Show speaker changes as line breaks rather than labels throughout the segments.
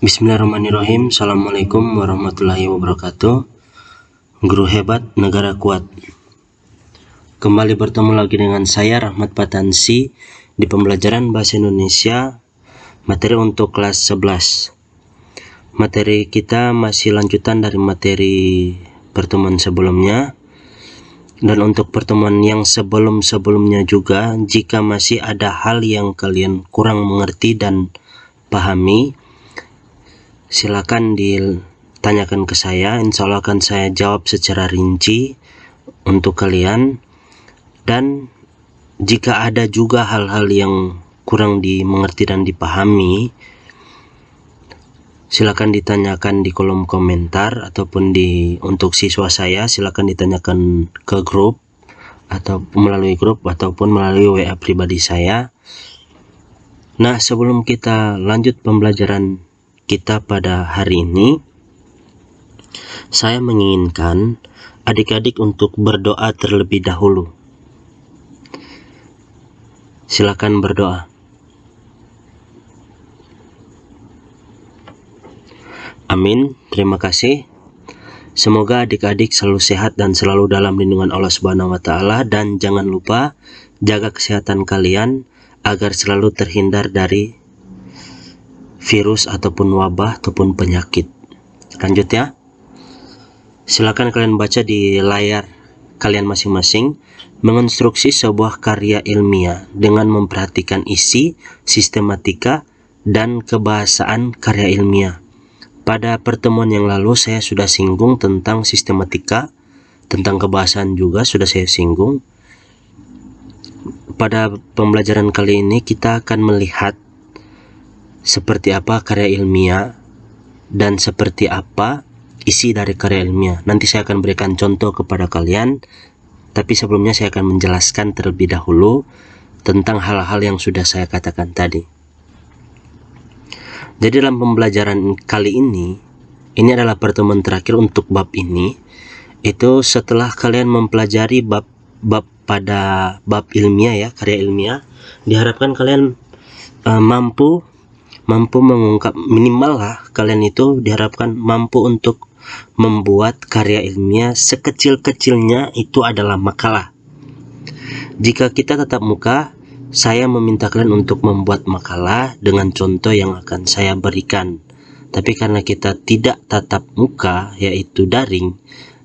Bismillahirrahmanirrahim. Assalamualaikum warahmatullahi wabarakatuh. Guru hebat, negara kuat. Kembali bertemu lagi dengan saya Rahmat Patansi di pembelajaran Bahasa Indonesia materi untuk kelas 11. Materi kita masih lanjutan dari materi pertemuan sebelumnya. Dan untuk pertemuan yang sebelum-sebelumnya juga, jika masih ada hal yang kalian kurang mengerti dan pahami, silakan ditanyakan ke saya. Insya Allah akan saya jawab secara rinci untuk kalian. Dan jika ada juga hal-hal yang kurang dimengerti dan dipahami, silakan ditanyakan di kolom komentar ataupun untuk siswa saya, silakan ditanyakan ke grup atau melalui grup ataupun melalui WA pribadi saya. Nah, sebelum kita lanjut pembelajaran kita pada hari ini, saya menginginkan adik-adik untuk berdoa terlebih dahulu. Silakan berdoa. Amin. Terima kasih. Semoga adik-adik selalu sehat dan selalu dalam lindungan Allah Subhanahu wa taala, dan jangan lupa jaga kesehatan kalian agar selalu terhindar dari virus ataupun wabah ataupun penyakit. Lanjut ya. Silakan kalian baca di layar kalian masing-masing, mengonstruksi sebuah karya ilmiah dengan memperhatikan isi, sistematika, dan kebahasaan karya ilmiah. Pada pertemuan yang lalu saya sudah singgung tentang sistematika, tentang kebahasaan juga sudah saya singgung. Pada pembelajaran kali ini kita akan melihat seperti apa karya ilmiah dan seperti apa isi dari karya ilmiah. Nanti saya akan berikan contoh kepada kalian, tapi sebelumnya saya akan menjelaskan terlebih dahulu tentang hal-hal yang sudah saya katakan tadi. Jadi dalam pembelajaran kali ini adalah pertemuan terakhir untuk bab ini. Itu setelah kalian mempelajari bab pada bab ilmiah ya, karya ilmiah, diharapkan kalian mampu mengungkap, minimal lah kalian itu diharapkan mampu untuk membuat karya ilmiah sekecil-kecilnya itu adalah makalah. Jika kita tatap muka, saya meminta kalian untuk membuat makalah dengan contoh yang akan saya berikan. Tapi karena kita tidak tatap muka, yaitu daring,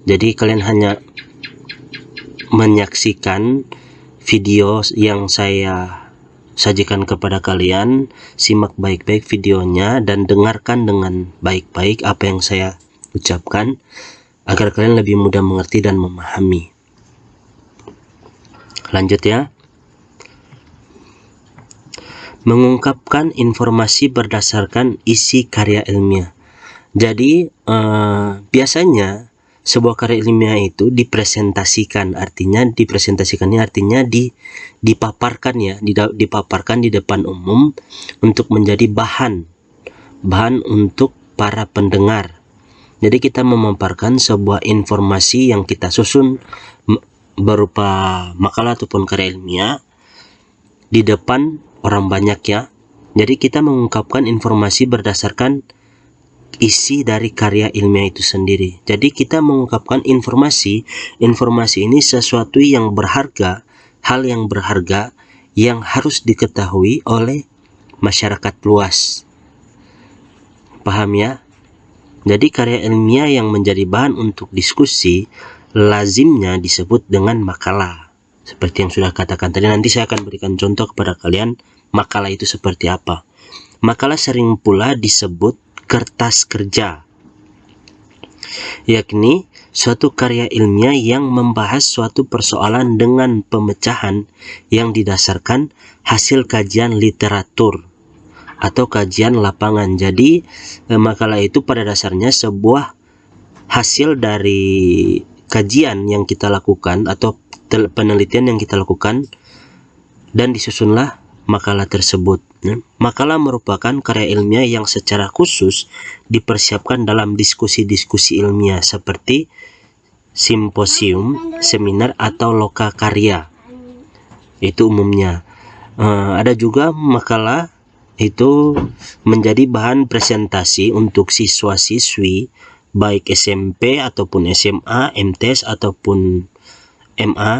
jadi kalian hanya menyaksikan video yang saya sajikan kepada kalian. Simak baik-baik videonya dan dengarkan dengan baik-baik apa yang saya ucapkan agar kalian lebih mudah mengerti dan memahami. Lanjut ya. Mengungkapkan informasi berdasarkan isi karya ilmiah. Jadi biasanya sebuah karya ilmiah itu dipresentasikan, artinya dipaparkan ya, dipaparkan di depan umum untuk menjadi bahan untuk para pendengar. Jadi kita memaparkan sebuah informasi yang kita susun berupa makalah ataupun karya ilmiah di depan orang banyak ya. Jadi kita mengungkapkan informasi berdasarkan isi dari karya ilmiah itu sendiri. Jadi kita mengungkapkan informasi ini sesuatu yang berharga, hal yang berharga yang harus diketahui oleh masyarakat luas. Paham ya? Jadi karya ilmiah yang menjadi bahan untuk diskusi lazimnya disebut dengan makalah. Seperti yang sudah katakan tadi, nanti saya akan berikan contoh kepada kalian makalah itu seperti apa. Makalah sering pula disebut kertas kerja, yakni suatu karya ilmiah yang membahas suatu persoalan dengan pemecahan yang didasarkan hasil kajian literatur atau kajian lapangan. Jadi makalah itu pada dasarnya sebuah hasil dari kajian yang kita lakukan atau penelitian yang kita lakukan, dan disusunlah makalah tersebut. Makalah merupakan karya ilmiah yang secara khusus dipersiapkan dalam diskusi-diskusi ilmiah seperti simposium, seminar, atau loka karya. Itu umumnya. Ada juga makalah itu menjadi bahan presentasi untuk siswa-siswi baik SMP ataupun SMA, MTes ataupun MA.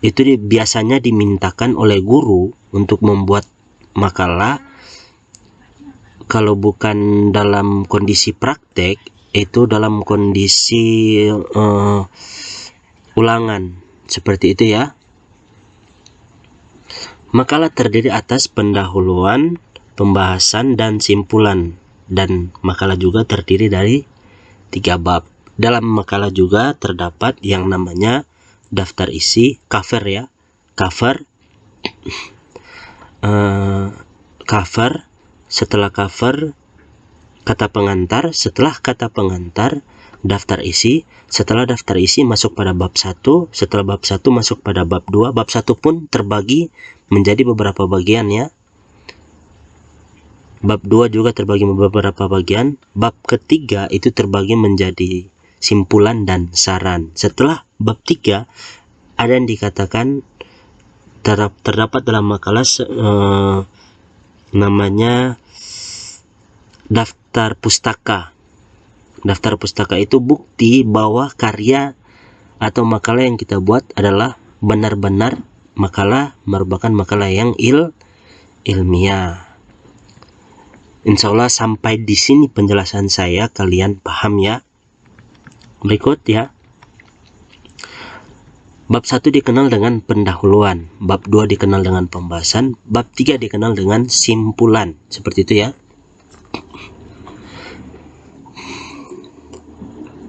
Itu biasanya dimintakan oleh guru untuk membuat makalah. Kalau bukan dalam kondisi praktek, itu dalam kondisi ulangan seperti itu ya. Makalah terdiri atas pendahuluan, pembahasan, dan simpulan. Dan makalah juga terdiri dari 3 bab. Dalam makalah juga terdapat yang namanya daftar isi, cover ya, cover, setelah cover kata pengantar, setelah kata pengantar daftar isi, setelah daftar isi masuk pada bab 1, setelah bab 1 masuk pada bab 2, bab 1 pun terbagi menjadi beberapa bagian ya. Bab 2 juga terbagi beberapa bagian. Bab ketiga itu terbagi menjadi simpulan dan saran. Setelah bab 3 ada yang dikatakan terdapat dalam makalah namanya daftar pustaka. Daftar pustaka itu bukti bahwa karya atau makalah yang kita buat adalah benar-benar makalah, merupakan makalah yang ilmiah. Insya Allah sampai di sini penjelasan saya, kalian paham ya. Berikut ya. Bab 1 dikenal dengan pendahuluan, bab 2 dikenal dengan pembahasan, bab 3 dikenal dengan simpulan. Seperti itu ya.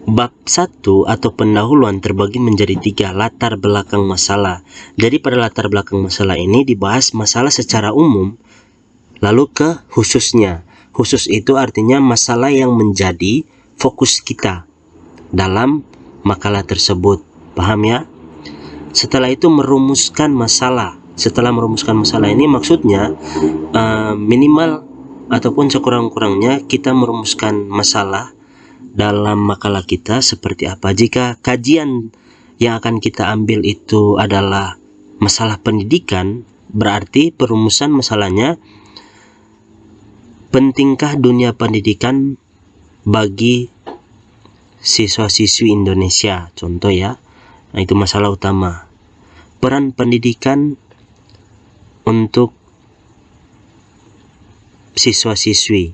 Bab 1 atau pendahuluan terbagi menjadi 3, latar belakang masalah. Jadi pada latar belakang masalah ini dibahas masalah secara umum, lalu ke khususnya. Khusus itu artinya masalah yang menjadi fokus kita dalam makalah tersebut. Paham ya? Setelah itu merumuskan masalah. Setelah merumuskan masalah ini maksudnya minimal ataupun sekurang-kurangnya kita merumuskan masalah dalam makalah kita seperti apa. Jika kajian yang akan kita ambil itu adalah masalah pendidikan, berarti perumusan masalahnya, pentingkah dunia pendidikan bagi siswa-siswi Indonesia, contoh ya. Nah, itu masalah utama. Peran pendidikan untuk siswa-siswi.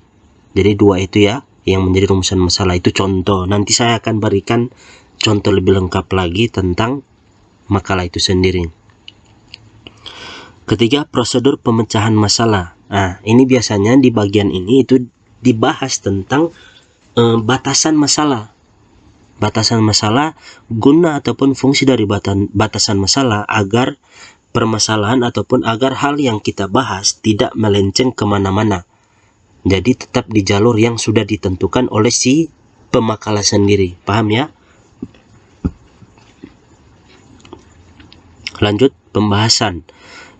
Jadi 2 itu ya yang menjadi rumusan masalah, itu contoh. Nanti saya akan berikan contoh lebih lengkap lagi tentang makalah itu sendiri. Ketiga, prosedur pemecahan masalah. Nah, ini biasanya di bagian ini itu dibahas tentang batasan masalah. Batasan masalah, guna ataupun fungsi dari batasan masalah agar permasalahan ataupun agar hal yang kita bahas tidak melenceng kemana-mana. Jadi tetap di jalur yang sudah ditentukan oleh si pemakalah sendiri. Paham ya? Lanjut pembahasan.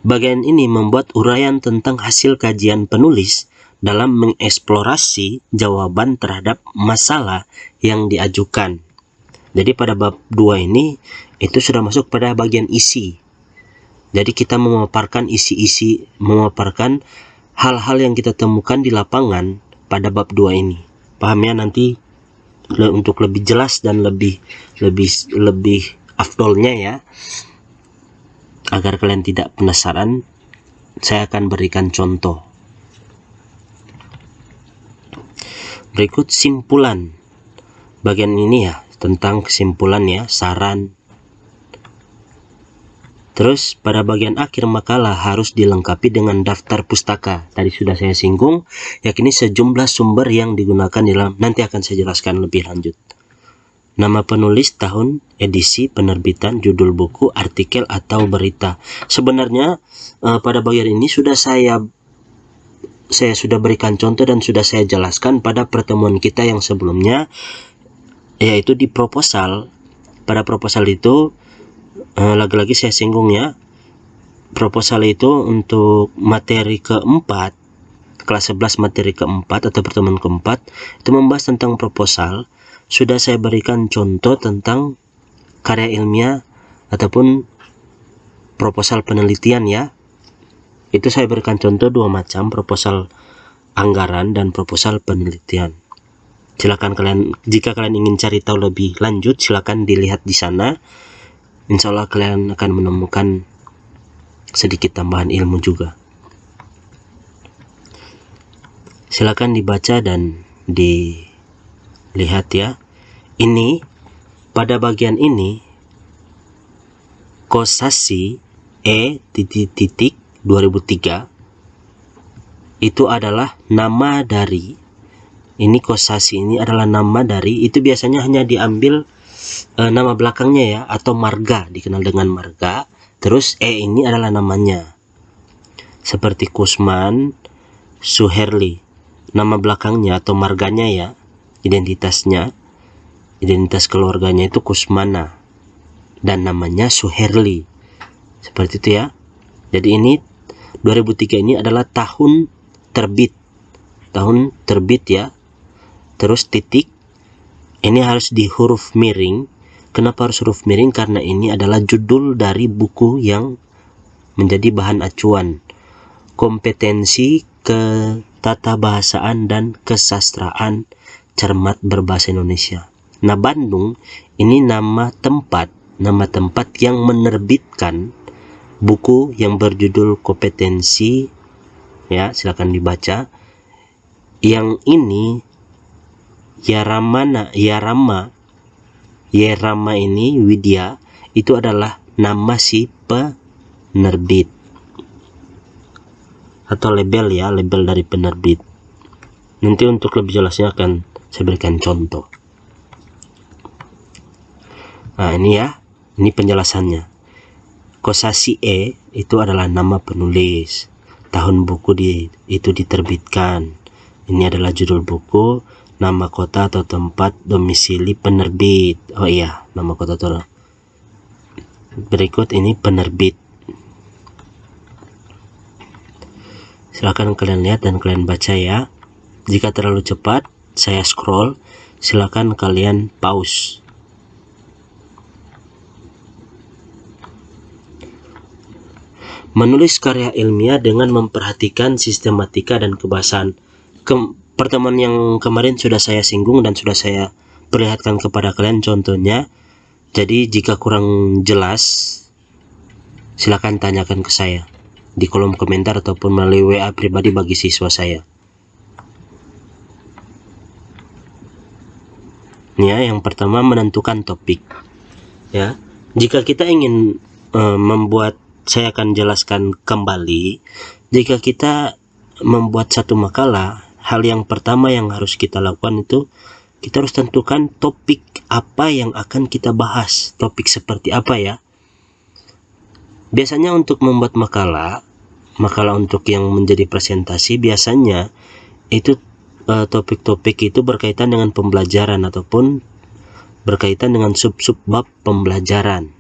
Bagian ini membuat uraian tentang hasil kajian penulis dalam mengeksplorasi jawaban terhadap masalah yang diajukan. Jadi pada bab 2 ini itu sudah masuk pada bagian isi. Jadi kita memaparkan isi-isi, memaparkan hal-hal yang kita temukan di lapangan pada bab 2 ini. Paham ya? Nanti untuk lebih jelas dan lebih afdolnya ya, agar kalian tidak penasaran, saya akan berikan contoh. Berikut simpulan. Bagian ini ya tentang kesimpulan ya, saran. Terus pada bagian akhir makalah harus dilengkapi dengan daftar pustaka. Tadi sudah saya singgung, yakni sejumlah sumber yang digunakan dalam, nanti akan saya jelaskan lebih lanjut. Nama penulis, tahun, edisi, penerbitan, judul buku, artikel atau berita. Sebenarnya pada bagian ini sudah saya sudah berikan contoh dan sudah saya jelaskan pada pertemuan kita yang sebelumnya, yaitu di proposal. Pada proposal itu lagi-lagi saya singgung ya, proposal itu untuk materi keempat, kelas 11 materi keempat atau pertemuan keempat, itu membahas tentang proposal. Sudah saya berikan contoh tentang karya ilmiah ataupun proposal penelitian ya. Itu saya berikan contoh 2 macam, proposal anggaran dan proposal penelitian. Silakan kalian, jika kalian ingin cari tahu lebih lanjut, silakan dilihat di sana. Insya Allah kalian akan menemukan sedikit tambahan ilmu juga. Silakan dibaca dan dilihat ya. Ini pada bagian ini Kosasih E.2003 itu adalah nama dari, ini Kosasih ini adalah nama dari, itu biasanya hanya diambil nama belakangnya ya, atau marga, dikenal dengan marga. Terus ini adalah namanya, seperti Kusman Suherli, nama belakangnya atau marganya ya, identitas keluarganya itu Kusmana dan namanya Suherli, seperti itu ya. Jadi ini 2003 ini adalah tahun terbit ya. Terus titik, ini harus di huruf miring. Kenapa harus huruf miring? Karena ini adalah judul dari buku yang menjadi bahan acuan, kompetensi ketatabahasaan dan kesastraan cermat berbahasa Indonesia. Nah, Bandung ini nama tempat yang menerbitkan buku yang berjudul kompetensi ya, silakan dibaca. Yang ini Yarama ini Widya, itu adalah nama si penerbit atau label ya, label dari penerbit. Nanti untuk lebih jelasnya akan saya berikan contoh. Nah ini ya, ini penjelasannya. Kosasih E itu adalah nama penulis, tahun buku itu diterbitkan, ini adalah judul buku, nama kota atau tempat domisili penerbit. Oh iya, nama kota atau berikut ini penerbit. Silakan kalian lihat dan kalian baca ya. Jika terlalu cepat saya scroll, silakan kalian pause. Menulis karya ilmiah dengan memperhatikan sistematika dan kebahasaan. Pertemuan yang kemarin sudah saya singgung dan sudah saya perlihatkan kepada kalian contohnya. Jadi jika kurang jelas, silakan tanyakan ke saya di kolom komentar ataupun melalui WA pribadi bagi siswa saya. Ya, yang pertama menentukan topik. Ya, jika kita ingin membuat, saya akan jelaskan kembali. Jika kita membuat satu makalah, hal yang pertama yang harus kita lakukan itu kita harus tentukan topik apa yang akan kita bahas, topik seperti apa ya. Biasanya untuk membuat makalah untuk yang menjadi presentasi, biasanya itu topik-topik itu berkaitan dengan pembelajaran ataupun berkaitan dengan sub-sub bab pembelajaran.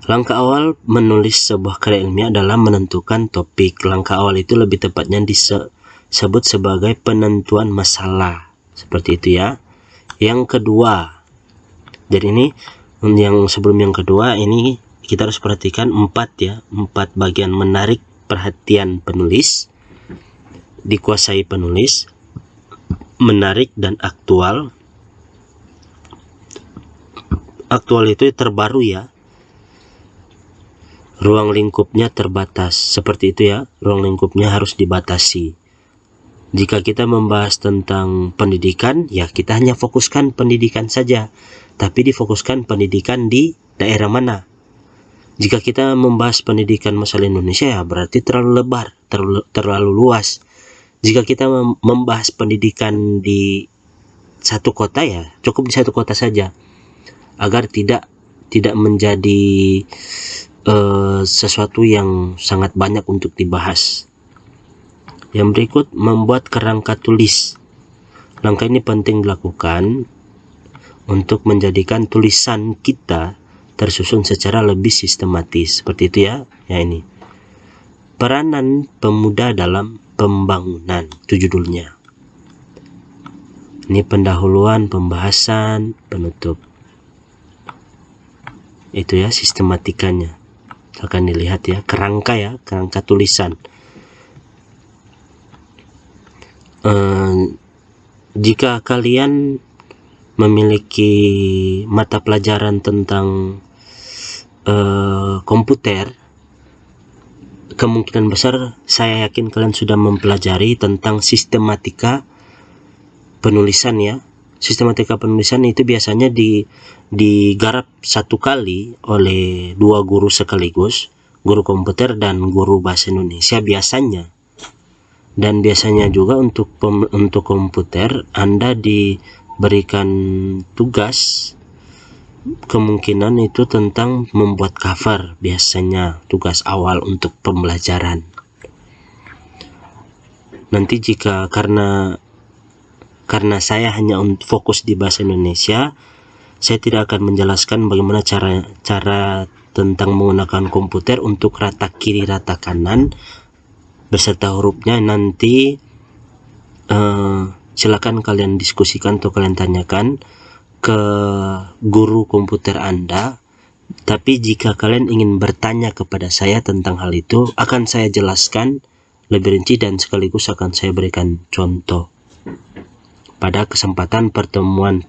Langkah awal menulis sebuah karya ilmiah adalah menentukan topik. Langkah awal itu lebih tepatnya disebut sebagai penentuan masalah. Seperti itu ya. Yang kedua, jadi ini yang sebelum yang kedua, ini kita harus perhatikan 4 bagian menarik perhatian penulis, dikuasai penulis, menarik dan aktual. Aktual itu terbaru ya. Ruang lingkupnya terbatas, seperti itu ya, ruang lingkupnya harus dibatasi. Jika kita membahas tentang pendidikan, ya kita hanya fokuskan pendidikan saja, tapi difokuskan pendidikan di daerah mana. Jika kita membahas pendidikan masalah Indonesia, ya berarti terlalu lebar, terlalu luas. Jika kita membahas pendidikan di satu kota, ya cukup di satu kota saja, agar tidak menjadi sesuatu yang sangat banyak untuk dibahas. Yang berikut, membuat kerangka tulis. Langkah ini penting dilakukan untuk menjadikan tulisan kita tersusun secara lebih sistematis. Seperti itu ya. Ya ini. Peranan pemuda dalam pembangunan, itu judulnya. Ini pendahuluan, pembahasan, penutup. Itu ya sistematikanya. Misalkan dilihat ya, kerangka tulisan. Jika kalian memiliki mata pelajaran tentang komputer, kemungkinan besar saya yakin kalian sudah mempelajari tentang sistematika penulisan ya. Sistematika penulisan itu biasanya digarap satu kali oleh dua guru sekaligus, guru komputer dan guru bahasa Indonesia biasanya. Dan biasanya juga untuk komputer Anda diberikan tugas, kemungkinan itu tentang membuat cover, biasanya tugas awal untuk pembelajaran. Nanti jika karena saya hanya fokus di bahasa Indonesia, saya tidak akan menjelaskan bagaimana cara tentang menggunakan komputer untuk rata kiri rata kanan beserta hurufnya. Nanti silakan kalian diskusikan atau kalian tanyakan ke guru komputer Anda. Tapi jika kalian ingin bertanya kepada saya tentang hal itu, akan saya jelaskan lebih rinci dan sekaligus akan saya berikan contoh pada kesempatan pertemuan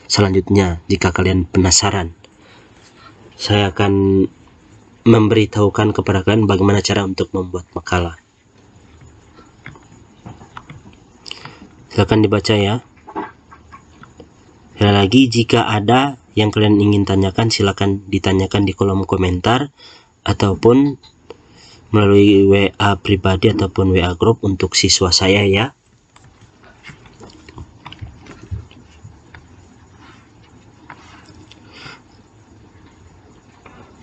selanjutnya. Jika kalian penasaran, saya akan memberitahukan kepada kalian bagaimana cara untuk membuat makalah. Silakan dibaca ya. Sekali lagi, jika ada yang kalian ingin tanyakan, silakan ditanyakan di kolom komentar ataupun melalui WA pribadi ataupun WA grup untuk siswa saya ya.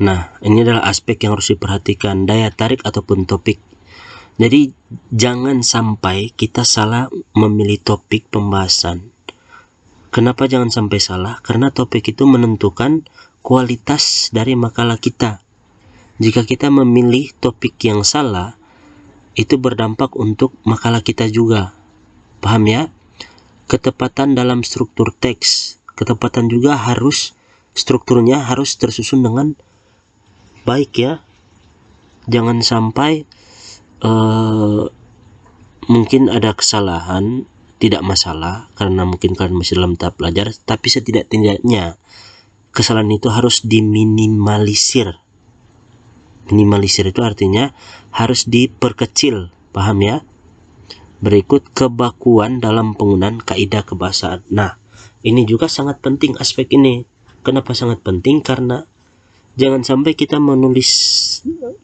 Nah, ini adalah aspek yang harus diperhatikan, daya tarik ataupun topik. Jadi jangan sampai kita salah memilih topik pembahasan. Kenapa jangan sampai salah? Karena topik itu menentukan kualitas dari makalah kita. Jika kita memilih topik yang salah, itu berdampak untuk makalah kita juga. Paham ya? Ketepatan dalam struktur teks, ketepatan juga strukturnya harus tersusun dengan baik ya. Jangan sampai mungkin ada kesalahan, tidak masalah karena mungkin kalian masih dalam tahap belajar, tapi setidak-tidaknya kesalahan itu harus diminimalisir. Minimalisir itu artinya harus diperkecil, paham ya? Berikut kebakuan dalam penggunaan kaidah kebahasaan. Nah, ini juga sangat penting aspek ini. Kenapa sangat penting? Karena jangan sampai kita menulis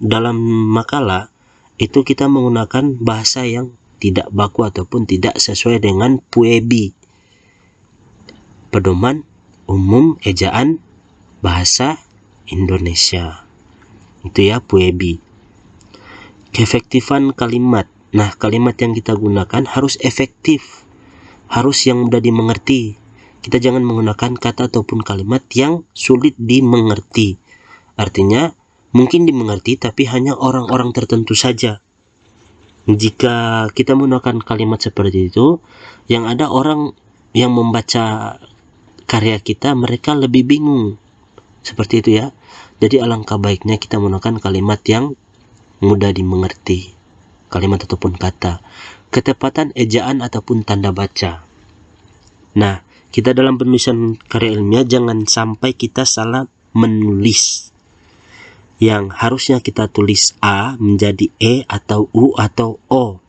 dalam makalah itu kita menggunakan bahasa yang tidak baku ataupun tidak sesuai dengan PUEB, Pedoman Umum Ejaan Bahasa Indonesia. Itu ya PUEB. Keefektifan kalimat. Nah, kalimat yang kita gunakan harus efektif, harus yang mudah dimengerti. Kita jangan menggunakan kata ataupun kalimat yang sulit dimengerti. Artinya mungkin dimengerti tapi hanya orang-orang tertentu saja. Jika kita menggunakan kalimat seperti itu, yang ada orang yang membaca karya kita, mereka lebih bingung. Seperti itu ya. Jadi alangkah baiknya kita menggunakan kalimat yang mudah dimengerti, kalimat ataupun kata. Ketepatan ejaan ataupun tanda baca. Nah, kita dalam penulisan karya ilmiah jangan sampai kita salah menulis. Yang harusnya kita tulis A menjadi E atau U atau O.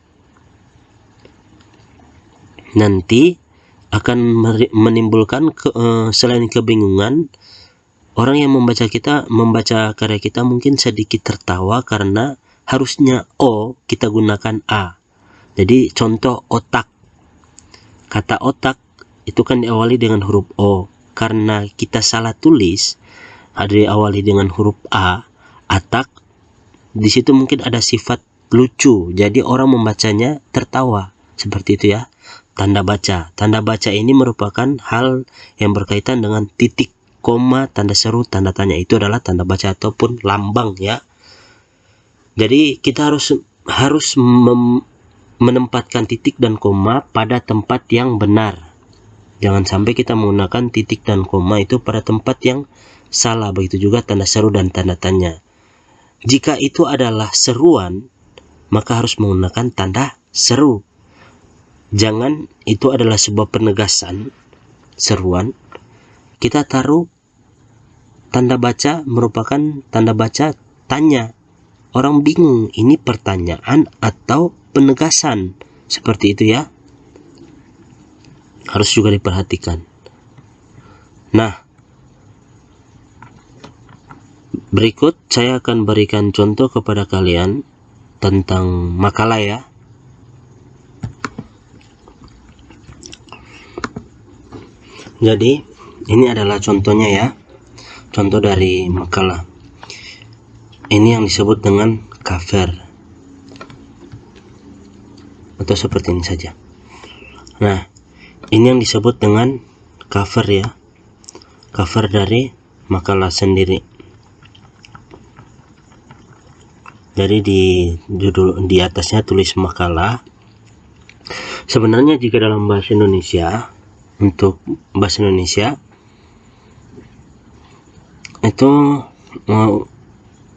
Nanti akan menimbulkan selain kebingungan, orang yang membaca karya kita mungkin sedikit tertawa karena harusnya O kita gunakan A. Jadi contoh otak. Kata otak itu kan diawali dengan huruf O. Karena kita salah tulis, ada diawali dengan huruf A, atak, di situ mungkin ada sifat lucu, jadi orang membacanya tertawa, seperti itu ya. Tanda baca. Tanda baca ini merupakan hal yang berkaitan dengan titik, koma, tanda seru, tanda tanya. Itu adalah tanda baca ataupun lambang ya. Jadi kita harus menempatkan titik dan koma pada tempat yang benar. Jangan sampai kita menggunakan titik dan koma itu pada tempat yang salah. Begitu juga tanda seru dan tanda tanya. Jika itu adalah seruan, maka harus menggunakan tanda seru. Jangan itu adalah sebuah penegasan, seruan, kita taruh tanda baca merupakan tanda baca tanya. Orang bingung, ini pertanyaan atau penegasan. Seperti itu ya. Harus juga diperhatikan. Nah, berikut saya akan berikan contoh kepada kalian tentang makalah ya. Jadi, ini adalah contohnya ya. Contoh dari makalah. Ini yang disebut dengan cover. Atau seperti ini saja. Nah, ini yang disebut dengan cover ya. Cover dari makalah sendiri. Jadi di atasnya tulis makalah. Sebenarnya jika dalam bahasa Indonesia, untuk bahasa Indonesia itu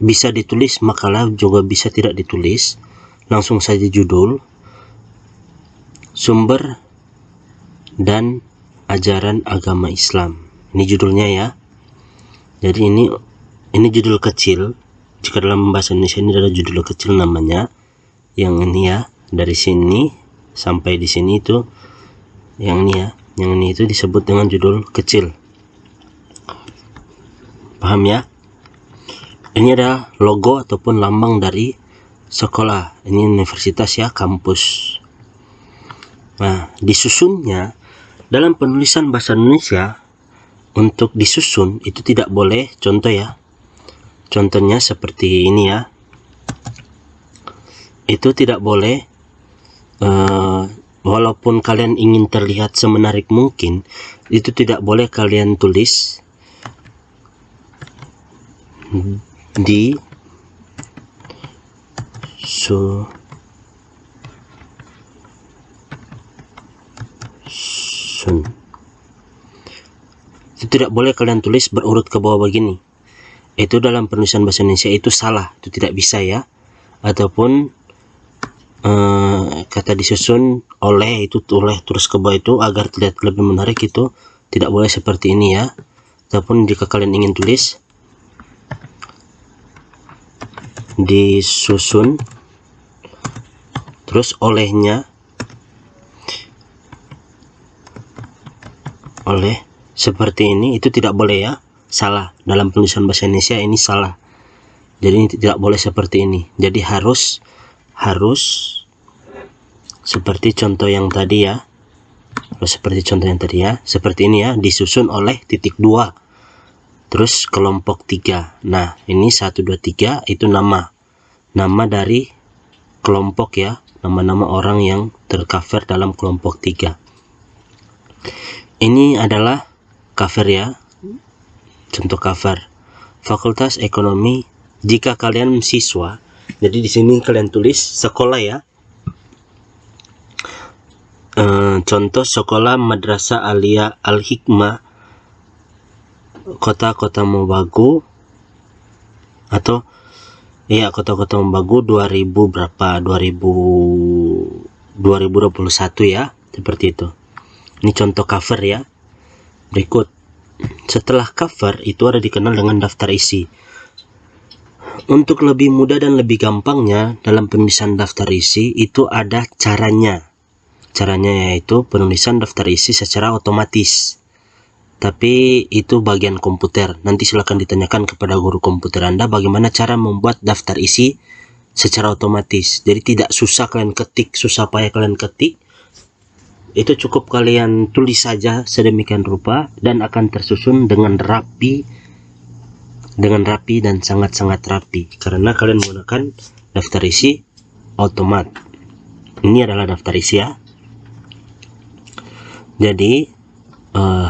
bisa ditulis makalah, juga bisa tidak ditulis, langsung saja judul, sumber dan ajaran agama Islam. Ini judulnya ya. Jadi ini judul kecil. Jika dalam bahasa Indonesia ini adalah judul kecil namanya. Yang ini ya, dari sini sampai di sini itu yang ini ya. Yang ini itu disebut dengan judul kecil. Paham ya? Ini adalah logo ataupun lambang dari sekolah. Ini universitas ya, kampus. Nah, disusunnya dalam penulisan bahasa Indonesia, untuk disusun itu tidak boleh, contoh ya. Contohnya seperti ini ya. Itu tidak boleh, walaupun kalian ingin terlihat semenarik mungkin, itu tidak boleh kalian tulis di itu tidak boleh kalian tulis berurut ke bawah begini. Itu dalam penulisan bahasa Indonesia itu salah, itu tidak bisa ya. Ataupun kata disusun oleh, itu oleh terus ke bawah itu agar terlihat lebih menarik, itu tidak boleh seperti ini ya. Ataupun jika kalian ingin tulis disusun terus olehnya, oleh seperti ini, itu tidak boleh ya. Salah, dalam penulisan bahasa Indonesia ini salah. Jadi ini tidak boleh seperti ini. Jadi harus seperti contoh yang tadi ya. Harus seperti contoh yang tadi ya. Seperti ini ya, disusun oleh titik 2. Terus kelompok 3. Nah, ini 1 2 3 itu nama dari kelompok ya. Nama-nama orang yang tercover dalam kelompok 3. Ini adalah cover ya. Contoh cover Fakultas Ekonomi. Jika kalian siswa, jadi di sini kalian tulis sekolah ya. Contoh sekolah Madrasah Aliyah Al-Hikmah Kota Mobagu, atau ya Kota Mobagu 2000 berapa 2021 ya, seperti itu. Ini contoh cover ya. Berikut, setelah cover itu ada dikenal dengan daftar isi. Untuk lebih mudah dan lebih gampangnya dalam penulisan daftar isi itu ada caranya. Caranya yaitu penulisan daftar isi secara otomatis. Tapi itu bagian komputer. Nanti silakan ditanyakan kepada guru komputer Anda bagaimana cara membuat daftar isi secara otomatis. Jadi tidak susah kalian ketik, susah payah kalian ketik. Itu cukup kalian tulis saja sedemikian rupa dan akan tersusun dengan rapi dan sangat-sangat rapi karena kalian menggunakan daftar isi otomat. Ini adalah daftar isi ya. Jadi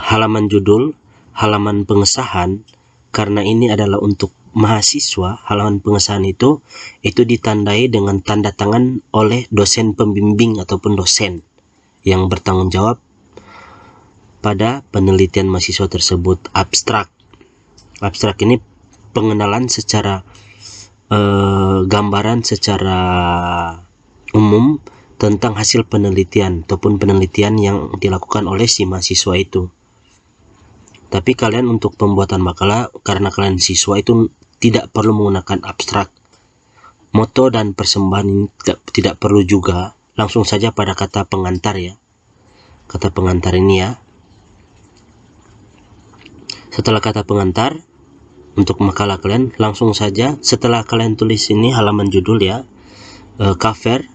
halaman judul, halaman pengesahan, karena ini adalah untuk mahasiswa, halaman pengesahan itu ditandai dengan tanda tangan oleh dosen pembimbing ataupun dosen yang bertanggung jawab pada penelitian mahasiswa tersebut. Abstrak ini pengenalan secara gambaran secara umum tentang hasil penelitian ataupun penelitian yang dilakukan oleh si mahasiswa itu. Tapi kalian untuk pembuatan makalah, karena kalian siswa itu tidak perlu menggunakan abstrak, moto dan persembahan ini tidak perlu juga, langsung saja pada kata pengantar ya. Kata pengantar ini ya. Setelah kata pengantar, untuk makalah kalian langsung saja setelah kalian tulis ini halaman judul ya, cover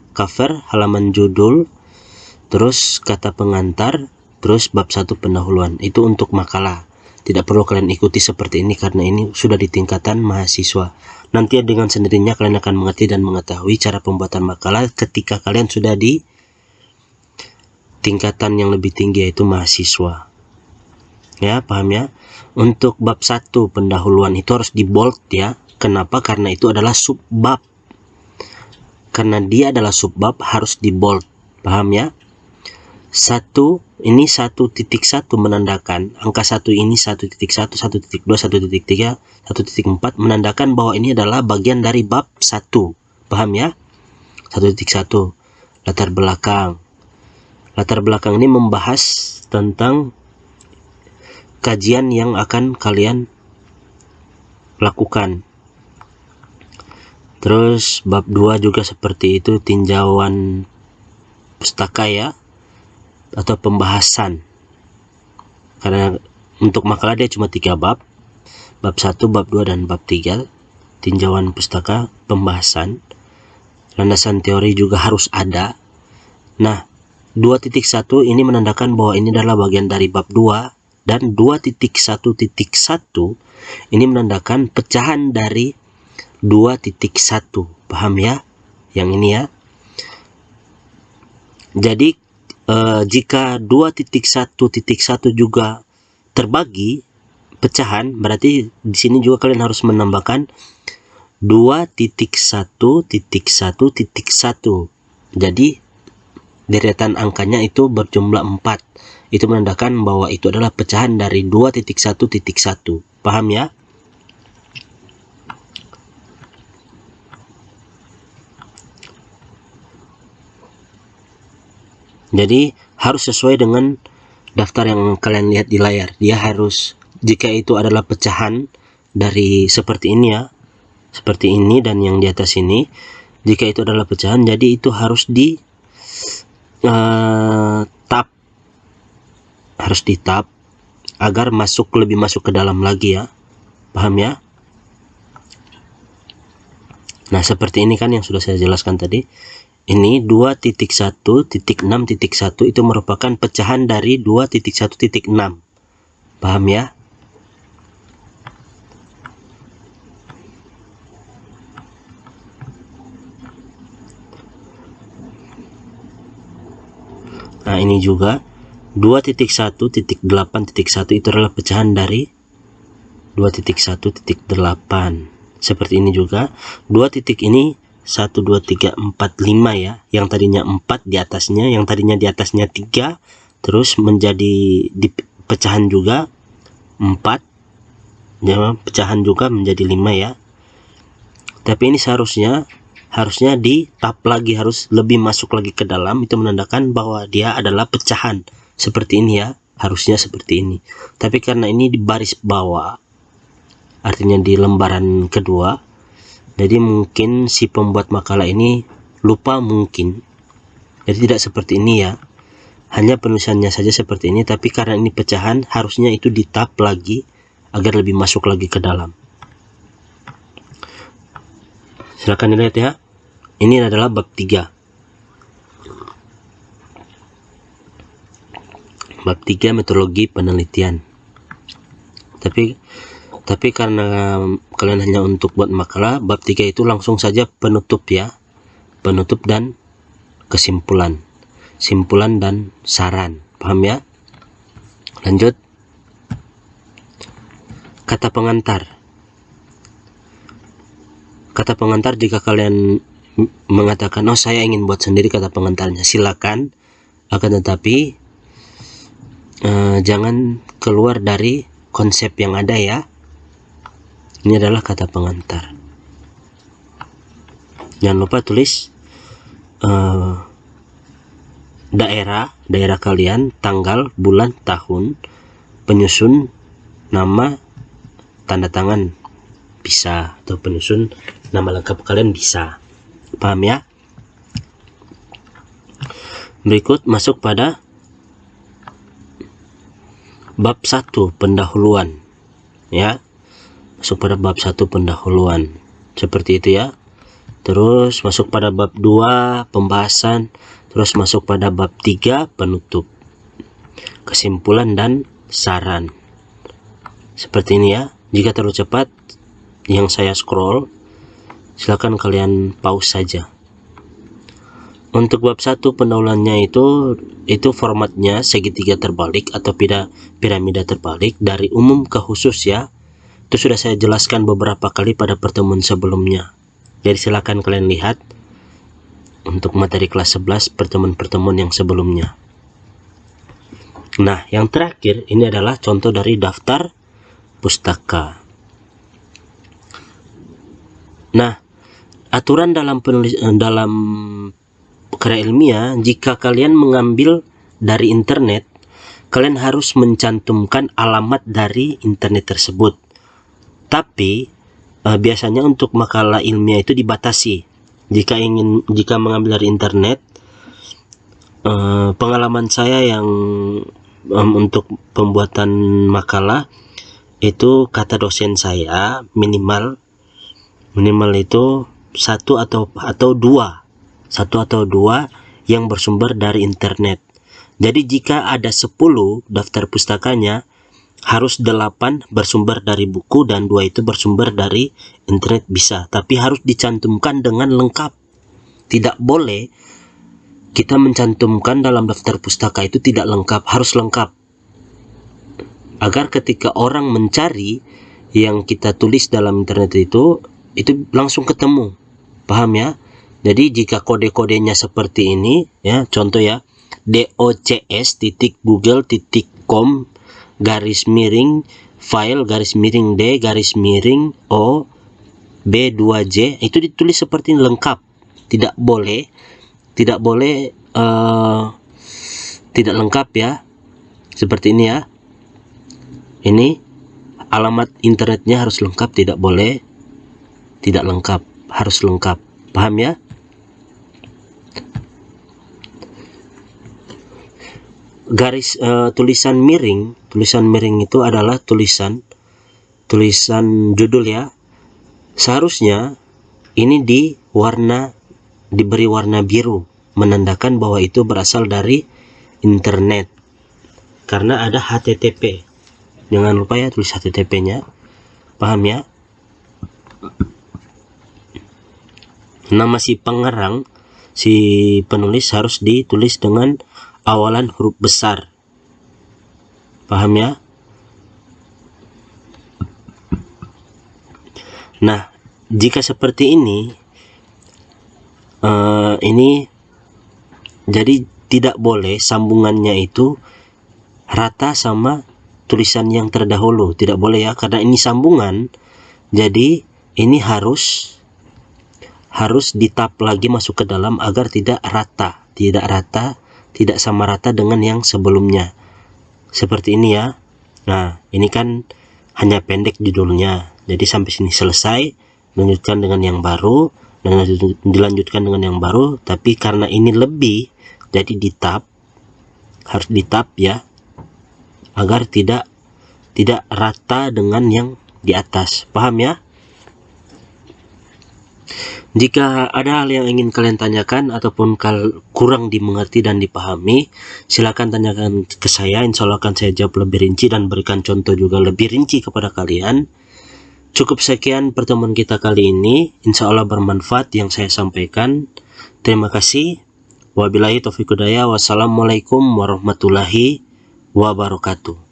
halaman judul, terus kata pengantar, terus bab 1 pendahuluan. Itu untuk makalah. Tidak perlu kalian ikuti seperti ini karena ini sudah di tingkatan mahasiswa. Nanti dengan sendirinya kalian akan mengerti dan mengetahui cara pembuatan makalah ketika kalian sudah di tingkatan yang lebih tinggi, yaitu mahasiswa. Ya, paham ya? Untuk bab 1 pendahuluan itu harus di bold ya. Kenapa? Karena itu adalah subbab. Karena dia adalah subbab harus di bold. Paham ya? 1 ini 1.1 menandakan angka 1 ini 1.1, 1.2, 1.3, 1.4 menandakan bahwa ini adalah bagian dari bab 1. Paham ya? 1.1 latar belakang. Latar belakang ini membahas tentang kajian yang akan kalian lakukan. Terus bab 2 juga seperti itu, tinjauan pustaka ya, atau pembahasan. Karena untuk makalah dia cuma 3 bab. Bab 1, bab 2, dan bab 3. Tinjauan pustaka, pembahasan. Landasan teori juga harus ada. Nah, 2.1 ini menandakan bahwa ini adalah bagian dari bab 2. Dan 2.1.1 ini menandakan pecahan dari 2.1. Paham ya? Yang ini ya. Jadi jika 2.1.1 juga terbagi pecahan, berarti di sini juga kalian harus menambahkan 2.1.1.1. Jadi deretan angkanya itu berjumlah 4. Itu menandakan bahwa itu adalah pecahan dari 2.1.1. Paham ya? Jadi harus sesuai dengan daftar yang kalian lihat di layar. Dia harus, jika itu adalah pecahan dari seperti ini ya, seperti ini dan yang di atas ini, jika itu adalah pecahan, jadi itu harus di tab, harus di tab agar lebih masuk ke dalam lagi ya. Paham ya? Nah, seperti ini kan yang sudah saya jelaskan tadi. Ini 2.1.6.1 itu merupakan pecahan dari 2.1.6. Paham ya? Nah, ini juga 2.1.8.1 itu adalah pecahan dari 2.1.8. Seperti ini juga 2 titik ini 1, 2, 3, 4, 5 ya. Yang tadinya 4 di atasnya, yang tadinya di atasnya 3, terus menjadi di pecahan juga 4 ya, pecahan juga menjadi 5 ya. Tapi ini harusnya di tab lagi, harus lebih masuk lagi ke dalam. Itu menandakan bahwa dia adalah pecahan seperti ini ya, harusnya seperti ini. Tapi karena ini di baris bawah, artinya di lembaran kedua, jadi mungkin si pembuat makalah ini lupa mungkin. Jadi tidak seperti ini ya. Hanya penulisannya saja seperti ini, tapi karena ini pecahan harusnya itu di tab lagi agar lebih masuk lagi ke dalam. Silakan dilihat ya. Ini adalah bab 3. Bab 3 metodologi penelitian. Tapi karena kalian hanya untuk buat makalah, bab 3 itu langsung saja penutup ya. Penutup dan kesimpulan. Simpulan dan saran. Paham ya? Lanjut. Kata pengantar. Kata pengantar, jika kalian mengatakan, oh saya ingin buat sendiri kata pengantarnya, silakan. Akan tetapi jangan keluar dari konsep yang ada ya. Ini adalah kata pengantar. Jangan lupa tulis daerah kalian, tanggal, bulan, tahun, penyusun nama, tanda tangan bisa, atau penyusun nama lengkap kalian bisa. Paham ya? Berikut masuk pada bab 1 pendahuluan ya. Masuk pada bab 1 pendahuluan. Seperti itu ya. Terus masuk pada bab 2 pembahasan, terus masuk pada bab 3 penutup. Kesimpulan dan saran. Seperti ini ya. Jika terlalu cepat yang saya scroll, silakan kalian pause saja. Untuk bab 1 pendahuluannya itu formatnya segitiga terbalik atau piramida terbalik dari umum ke khusus ya. Itu sudah saya jelaskan beberapa kali pada pertemuan sebelumnya. Jadi silakan kalian lihat untuk materi kelas 11 pertemuan-pertemuan yang sebelumnya. Nah, yang terakhir ini adalah contoh dari daftar pustaka. Nah, aturan dalam karya ilmiah, jika kalian mengambil dari internet, kalian harus mencantumkan alamat dari internet tersebut. Tapi biasanya untuk makalah ilmiah itu dibatasi. Jika mengambil dari internet, pengalaman saya yang untuk pembuatan makalah itu, kata dosen saya, minimal itu satu atau dua yang bersumber dari internet. Jadi jika ada 10 daftar pustakanya, harus 8 bersumber dari buku dan 2 itu bersumber dari internet bisa. Tapi harus dicantumkan dengan lengkap. Tidak boleh kita mencantumkan dalam daftar pustaka itu tidak lengkap, harus lengkap. Agar ketika orang mencari yang kita tulis dalam internet itu langsung ketemu. Paham ya? Jadi jika kode-kodenya seperti ini ya, contoh ya, docs.google.com /file/d/o b2j, itu ditulis seperti ini lengkap. Tidak boleh tidak lengkap ya. Seperti ini ya. Ini alamat internetnya harus lengkap, tidak boleh tidak lengkap, harus lengkap. Paham ya? Tulisan miring itu adalah tulisan judul ya. Seharusnya ini diberi warna biru, menandakan bahwa itu berasal dari internet karena ada HTTP. Jangan lupa ya tulis HTTP-nya. Paham ya? Nama si pengarang, si penulis harus ditulis dengan awalan huruf besar. Paham ya? Nah, jika seperti ini jadi tidak boleh sambungannya itu rata sama tulisan yang terdahulu. Tidak boleh ya, karena ini sambungan. Jadi ini harus ditap lagi masuk ke dalam agar tidak sama rata dengan yang sebelumnya. Seperti ini ya. Nah, ini kan hanya pendek judulnya. Jadi sampai sini selesai, lanjutkan dengan yang baru, dan dilanjutkan dengan yang baru. Tapi karena ini lebih, jadi harus ditap ya, agar tidak rata dengan yang di atas. Paham ya? Jika ada hal yang ingin kalian tanyakan ataupun kurang dimengerti dan dipahami, silakan tanyakan ke saya. Insya Allah akan saya jawab lebih rinci dan berikan contoh juga lebih rinci kepada kalian. Cukup sekian pertemuan kita kali ini. Insya Allah bermanfaat yang saya sampaikan. Terima kasih. Wabillahi taufiq hidayah. Wassalamualaikum warahmatullahi wabarakatuh.